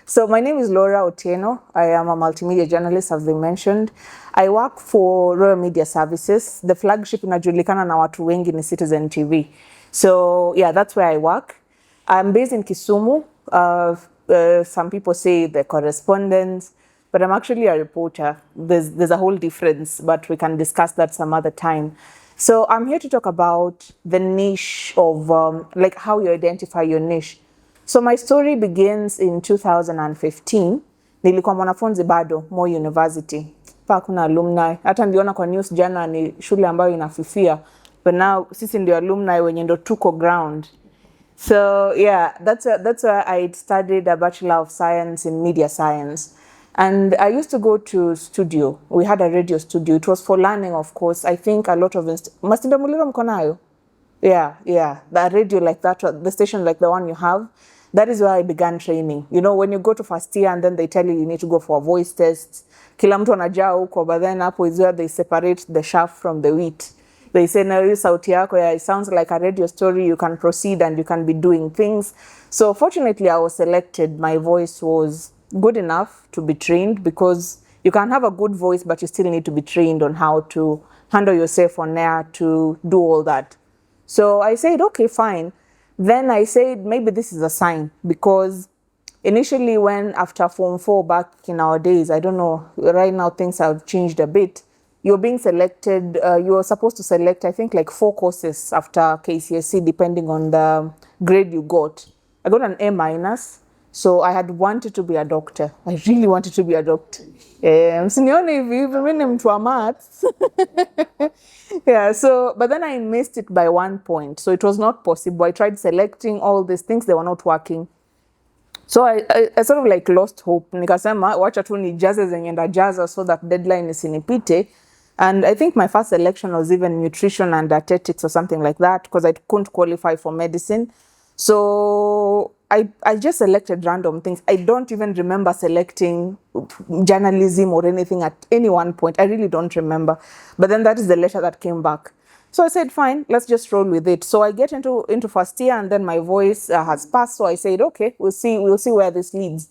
So my name is Laura Otieno. I am a multimedia journalist, as they mentioned. I work for Royal Media Services. The flagship inajulikana na watu wengi ni Citizen TV. So yeah, that's where I work. I'm based in Kisumu. Some people say the correspondent, but I'm actually a reporter. There's a whole difference, but we can discuss that some other time. So I'm here to talk about the niche of like how you identify your niche. So my story begins in 2015. Nilikuwa mwanafunzi bado Moi University. Pa kuna alumni. Hata niliona kwa news jana ni shule ambayo inafifia. But now sisi ndio alumni wenye ndo tuko ground. So yeah, that's where I studied a Bachelor of Science in Media Science. And I used to go to studio. We had a radio studio. It was for learning, of course. I think a lot of Mastinda Muliro mko nayo? Yeah. The radio like that, the station like the one you have. That is where I began training. You know, when you go to first year and then they tell you need to go for a voice test. Kila mtu anajaa huko, but then hapo is where they separate the chaff from the wheat. They say, no, sauti yako, yeah, it sounds like a radio story. You can proceed and you can be doing things. So fortunately, I was selected. My voice was good enough to be trained, because you can have a good voice, but you still need to be trained on how to handle yourself on air, to do all that. So I said, okay, fine. Then I said, maybe this is a sign, because initially when after Form 4 back in our days, I don't know, right now things have changed a bit. You're being selected, you were supposed to select, I think, like 4 courses after KCSE, depending on the grade you got. I got an A-. So I had wanted to be a doctor. I really wanted to be a doctor. Msinione hivi, mimi ni mtu wa maths. Yeah, so, but then I missed it by 1 point. So it was not possible. I tried selecting all these things, they were not working. So I sort of like lost hope. Nikasema, wacha tu nijaze zenye ndajaza so that deadline isinipite. And I think my first selection was even nutrition and dietetics or something like that, because I couldn't qualify for medicine. So I just selected random things. I don't even remember selecting journalism or anything at any one point. I really don't remember. But then that is the letter that came back. So I said, fine, let's just roll with it. So I get into first year, and then my voice has passed. So I said, okay, we'll see where this leads.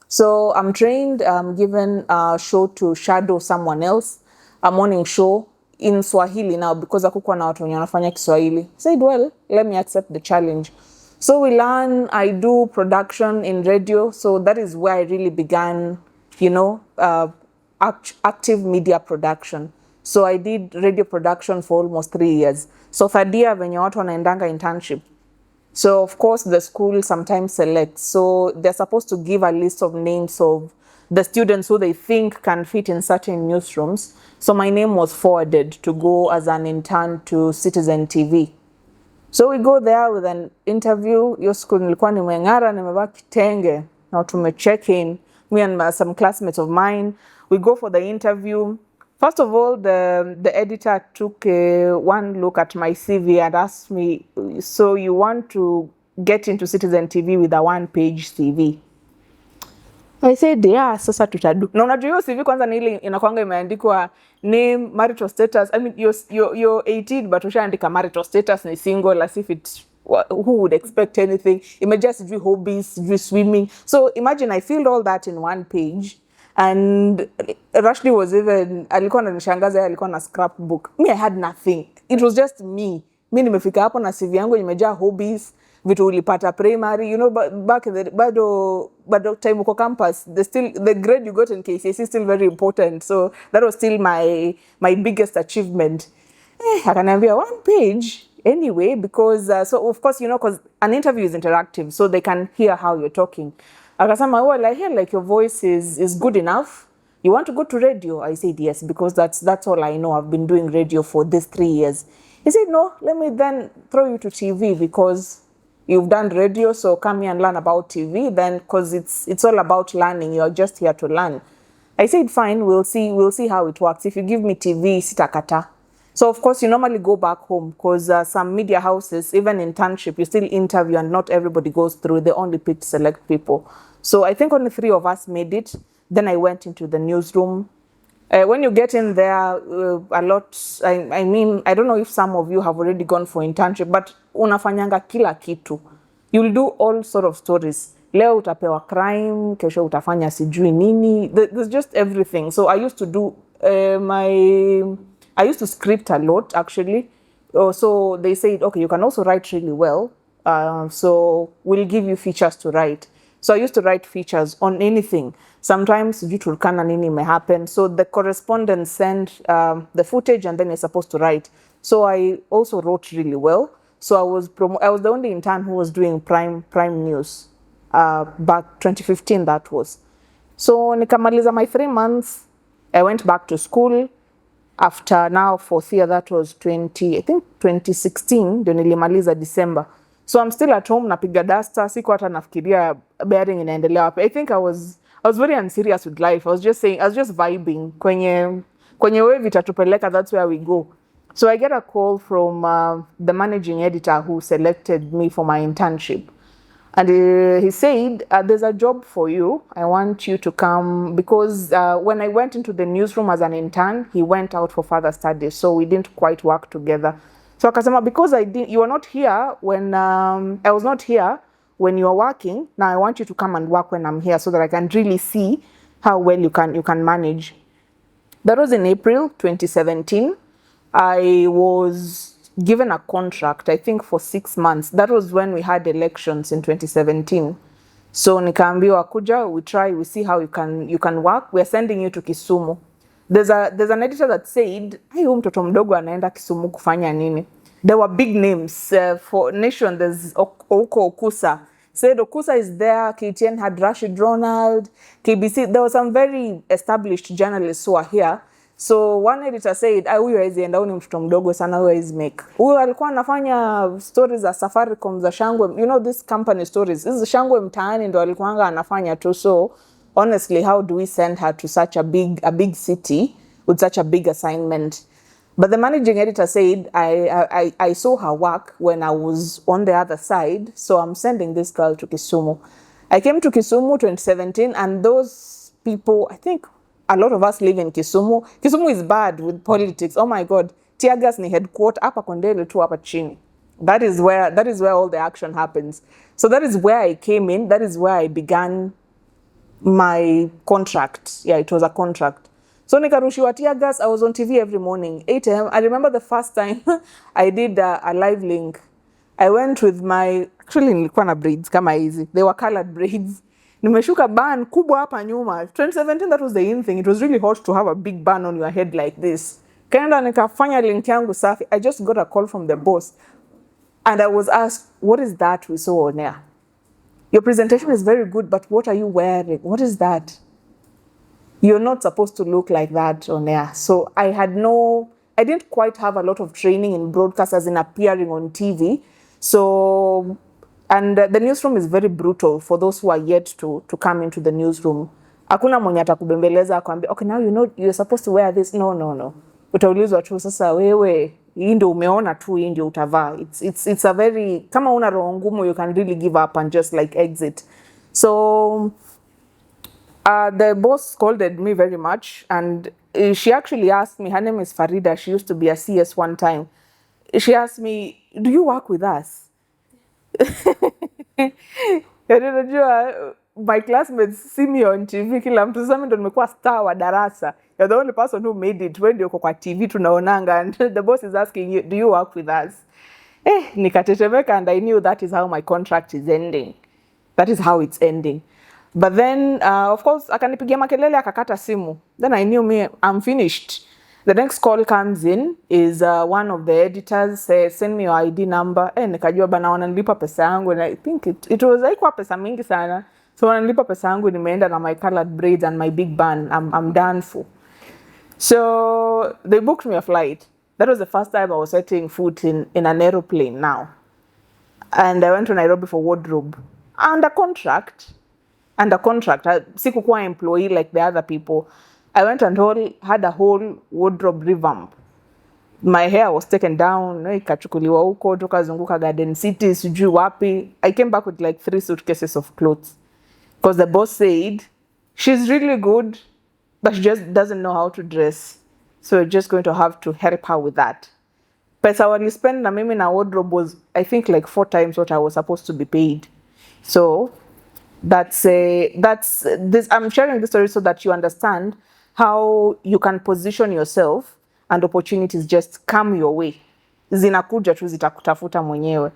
So I'm trained, I'm given a show to shadow someone else, a morning show in Swahili now, because hakukuwa na watu wenye wanafanya Kiswahili. I said, well, let me accept the challenge. So we learn, I do production in radio. So that is where I really began, you know, active media production. So I did radio production for almost 3 years. So third year, venye watu wanaendanga internship. So of course the school sometimes selects. So they're supposed to give a list of names of the students who they think can fit in certain newsrooms. So my name was forwarded to go as an intern to Citizen TV. So we go there with an interview. Your school nilikuwa nimeng'ara, nimevaa kitenge. Now to check in, me and some classmates of mine, we go for the interview. First of all, the editor took one look at my CV and asked me, so you want to get into Citizen TV with a 1-page CV? I said, yeah, sasa tutadu. Na unajua hiyo CV kwanza ni ile inakuanga imeandikwa name, marital status. I mean, you're 18 but ushaandika marital status ni single, as if it, who would expect anything? Imagine sijui hobbies, sijui swimming. So imagine I filled all that in 1 page. And Rushdie was even, alikuwa ananishangaza, alikuwa na scrapbook. Me, I had nothing. It was just me. Mi nimefika hapo na CV yangu imejaa hobbies, vitu ulipata primary, you know, back in the bado time uko campus, the grade you got in KCSE is still very important. So that was still my biggest achievement. Akaniambia 1 page anyway, because so of course, you know, because an interview is interactive, so they can hear how you're talking. Akasema, well, I hear like your voice is good enough. You want to go to radio? I said yes, because that's all I know. I've been doing radio for these 3 years. He said, no, let me then throw you to TV, because you've done radio, so come here and learn about TV. Then, because it's all about learning, you're just here to learn. I said, fine, we'll see how it works. If you give me TV, sitakata. So of course you normally go back home, because some media houses, even internship, you still interview and not everybody goes through. They only pick select people. So I think only 3 of us made it. Then I went into the newsroom. When you get in there, a lot, I mean, I don't know if some of you have already gone for internship, but unafanyanga kila kitu. You'll do all sort of stories. leo utapewa crime, kesho utafanya sijui nini. There's just everything. So I used to do I used to script a lot actually. So they said, okay, you can also write really well. So we'll give you features to write. So I used to write features on anything. Sometimes due to Turkana nini may happen. So the correspondent sent the footage and then you're supposed to write. So I also wrote really well. So I was the only intern who was doing prime news. Back 2015 that was. So nikamaliza my 3 months. I went back to school. After now fourth year, that was 2016 ndio nilimaliza December. So I'm still at home napiga duster, siku hata nafikiria bearing inaendelea wapi. I think I was very unserious with life. I was just vibing kwenye wave itatupeleka, that's where we go. So I get a call from the managing editor who selected me for my internship. And he said, there's a job for you. I want you to come, because when I went into the newsroom as an intern, he went out for further studies, so we didn't quite work together. So akasema, because you were not here when I was not here when you were working. Now I want you to come and work when I'm here, so that I can really see how well you can manage. That was in April 2017. I was given a contract, I think for 6 months. That was when we had elections in 2017. So nikaambiwa kuja, we see how you can work. We are sending you to Kisumu. There's an editor that said, huyu mtoto mdogo anaenda Kisumu kufanya nini? There were big names for Nation. There's Ouko Okusa. Said Okusa is there. KTN had Rashid Ronald. KBC. There were some very established journalists who are here. So one editor said, huyu hawezi enda, huyu ni mtoto mdogo sana, huyu hawezi make. Huyu alikuwa anafanya stories za Safaricom za Shangwe. You know, this company stories. This is Shangwe mtaani ndo alikuwa anafanya tu. So honestly, how do we send her to such a big city with such a big assignment? But the managing editor said, I saw her work when I was on the other side, so I'm sending this girl to Kisumu. I came to Kisumu 2017, and those people, I think a lot of us live in Kisumu. Kisumu is bad with politics. Oh my God. Tear gas ni headquarter, hapa Kondele tu hapa chini. That is where all the action happens. So that is where I came in. That is where I began my contract. Yeah, it was a contract. So nikarushiwa tear gas. I was on TV every morning, 8 a.m. I remember the first time I did a live link. I went with actually nilikuwa na braids kama hizi. They were colored braids. Nimeshuka ban kubwa hapa nyuma. 2017, that was the in thing. It was really hot to have a big ban on your head like this. Kaenda nikafanya link yangu safi. I just got a call from the boss. And I was asked, what is that we saw on air? Your presentation is very good, but what are you wearing? What is that? You're not supposed to look like that on air. So I didn't quite have a lot of training in broadcast as in appearing on TV. So, and the newsroom is very brutal for those who are yet to come into the newsroom. Hakuna mwenye atakubembeleza akwambia, okay, now you know you're supposed to wear this. No. Utaulizwa tu sasa wewe, hii ndio umeona tu, hii ndio utavaa. It's a very, kama una roho ngumu, you can really give up and just like exit. So the boss scolded me very much, and she actually asked me, her name is Farida, she used to be a CS one time. She asked me, do you work with us? Unajua, my classmates see me on TV, kila mtu sasa ndo nimekuwa star wa darasa. You're the only person who made it when you're kwa TV tunaonanga, and the boss is asking you, do you work with us? Nikatetemeka, and I knew that is how my contract is ending. That is how it's ending. But then, of course, akanipigia makelele akakata simu. Then I knew I'm finished. The next call comes in is one of the editors says, send me your ID number. Nikajua bana wananilipa pesa yangu, and I think it was haikuwa pesa mingi sana. So wananilipa pesa yangu, nimeenda na my colored braids and my big bun. I'm done for. So they booked me a flight. That was the first time I was setting foot in an aeroplane now. And I went to Nairobi for wardrobe. Under contract. Sikukuwa employee like the other people. I went and had a whole wardrobe revamp. My hair was taken down, ikachukuliwa huko, tukazunguka Garden City, sijui wapi. I came back with like 3 suitcases of clothes. Because the boss said, she's really good, but she just doesn't know how to dress. So you're just going to have to help her with that. Pesa wali spend na mimi na wardrobe was, I think, like 4 times what I was supposed to be paid. So That's this. I'm sharing this story so that you understand how you can position yourself and opportunities just come your way. Zinakuja tu zitakutafuta mwenyewe.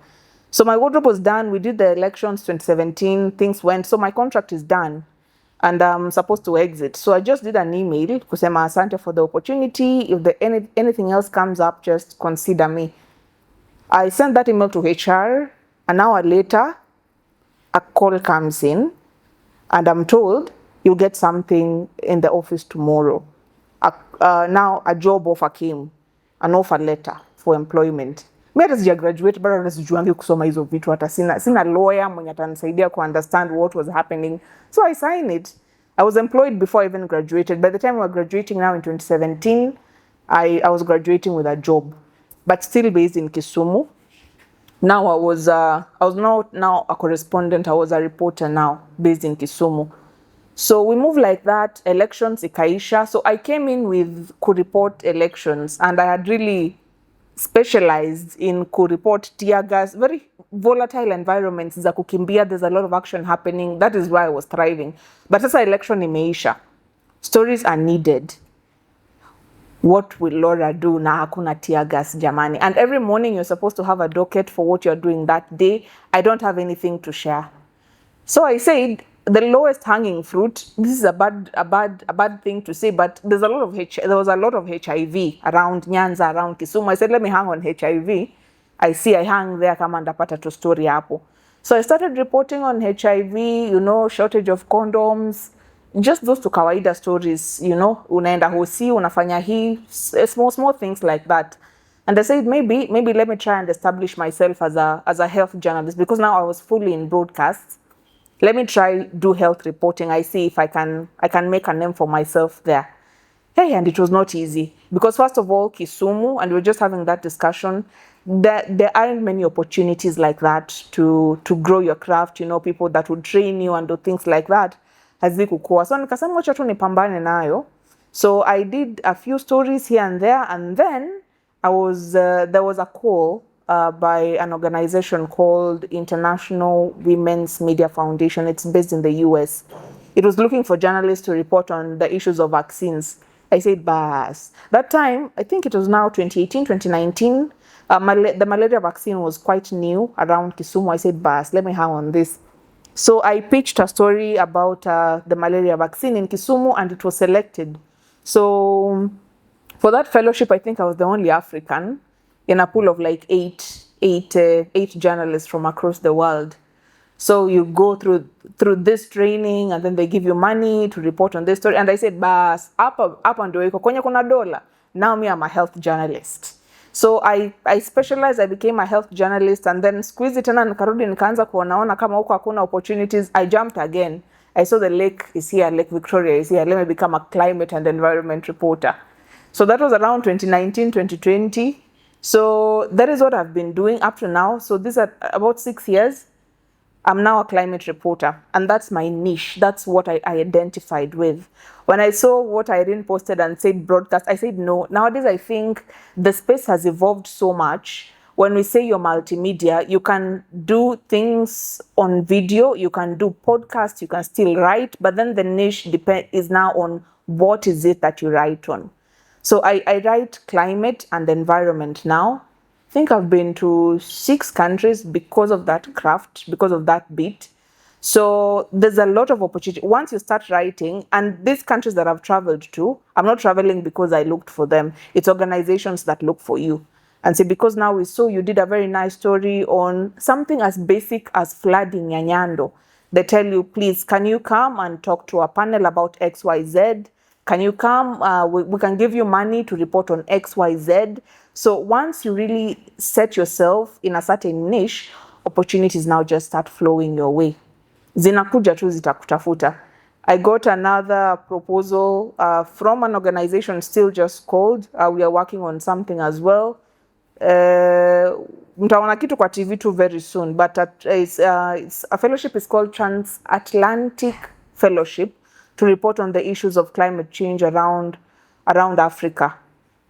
So my wardrobe was done. We did the elections 2017. Things went. So my contract is done, and I'm supposed to exit. So I just did an email kusema asante for the opportunity. If anything else comes up, just consider me. I sent that email to HR. An hour later, a call comes in, and I'm told you'll get something in the office tomorrow. Now a job offer came, an offer letter for employment. Mi hata sija graduate, bado hata sijuangi kusoma hizo vitu, hata sina lawyer mwenye atanisaidia ku understand what was happening. So I signed it. I was employed before I even graduated. By the time we were graduating now in 2017, I was graduating with a job, but still based in Kisumu. Now I was not now a correspondent, I was a reporter now based in Kisumu. So we moved like that, elections ikaisha. So I came in with report elections, and I had really specialized in report tear gas, very volatile environments za kukimbia. There's a lot of action happening. That is why I was thriving. But sasa election imeisha, stories are needed. What will Laura do na hakuna tear gas jamani? And every morning you're supposed to have a docket for what you're doing that day. I don't have anything to share. So I said, the lowest hanging fruit, this is a bad thing to say, but there was a lot of HIV around Nyanza, around Kisumu. I said, let me hang on HIV. I hang there kama ndapata tu story hapo. So I started reporting on HIV, shortage of condoms, just those two kawaida stories, unaenda hosi, unafanya hii, small things like that. And I said, maybe let me try and establish myself as a health journalist, because now I was fully in broadcasts. Let me try do health reporting. I see if I can make a name for myself there. Hey, and it was not easy, because first of all, Kisumu, and we were just having that discussion, there aren't many opportunities like that to grow your craft, people that would train you and do things like that. Hazikukua. So nikasema wacha tu nipambane nayo. So I did a few stories here and there, and then there was a call by an organization called International Women's Media Foundation. It's based in the US. It was looking for journalists to report on the issues of vaccines. I said, bas. That time, I think it was now 2018, 2019, the malaria vaccine was quite new around Kisumu. I said, bas, let me hang on this. So I pitched a story about the malaria vaccine in Kisumu, and it was selected. So for that fellowship, I think I was the only African in a pool of like eight journalists from across the world. So you go through this training, and then they give you money to report on this story. And I said, bas, hapa ndio iko kwenye kuna dola. Now me, I'm a health journalist. So I specialized, I became a health journalist, and then squeeze tena nikarudi nikaanza kuonaona kama huko hakuna opportunities. I jumped again. I saw the lake is here, Lake Victoria is here. Let me become a climate and environment reporter. So that was around 2019, 2020. So that is what I've been doing up to now. So these are about 6 years. I'm now a climate reporter, and that's my niche. That's what I identified with. When I saw what Irene posted and said broadcast, I said no. Nowadays, I think the space has evolved so much. When we say you're multimedia, you can do things on video, you can do podcasts, you can still write, but then the niche is now on what is it that you write on. So I write climate and environment now. I think I've been to 6 countries because of that craft, because of that beat. So there's a lot of opportunity. Once you start writing, and these countries that I've traveled to, I'm not traveling because I looked for them. It's organizations that look for you. And say, because now we saw you did a very nice story on something as basic as flooding Nyanyando. They tell you, please, can you come and talk to a panel about XYZ? Can you come? We can give you money to report on XYZ. So once you really set yourself in a certain niche, opportunities now just start flowing your way. Zinakuja tu zitakutafuta. I got another proposal from an organization still just called. We are working on something as well. Mtaona kitu kwa TV too very soon, but it's a fellowship is called Transatlantic Fellowship to report on the issues of climate change around Africa.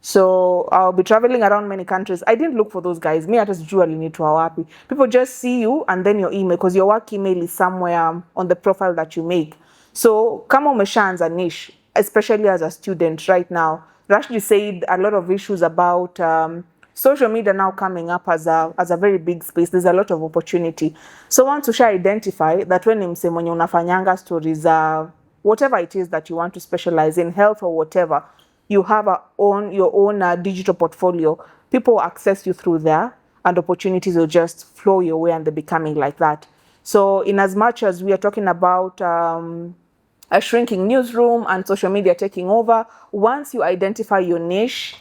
So I'll be traveling around many countries. I didn't look for those guys. Me, I just usually need to happy. People just see you and then your email, because your work email is somewhere on the profile that you make. So kama umeshaanza niche, especially as a student right now, Rashdi said a lot of issues about social media now coming up as a very big space. There's a lot of opportunity. So once you shall identify that when mse mwenye unafanyanga stories, whatever it is that you want to specialize in, health or whatever, you have your own digital portfolio. People access you through there, and opportunities will just flow your way, and they're becoming like that. So in as much as we are talking about a shrinking newsroom and social media taking over, once you identify your niche,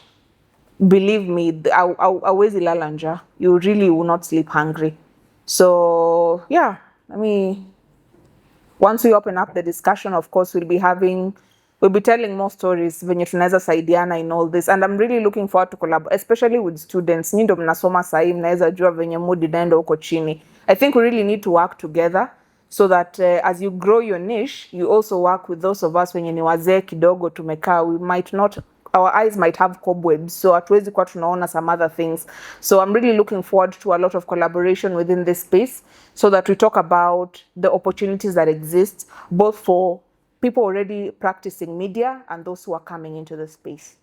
believe me, awezi lala njaa. You really will not sleep hungry. So yeah, I mean, once we open up the discussion, of course, we'll be telling more stories venye tunaweza saidiana in all this, and I'm really looking forward to collab, especially with students. Nyi ndo mnasoma sahi, mnaweza jua venye mood inaenda huko chini. I think we really need to work together so that as you grow your niche, you also work with those of us wenye ni wazee kidogo tumekaa. Our eyes might have cobwebs, so hatuwezi kuwa tunaona some other things. So I'm really looking forward to a lot of collaboration within this space so that we talk about the opportunities that exist, both for people already practicing media and those who are coming into the space.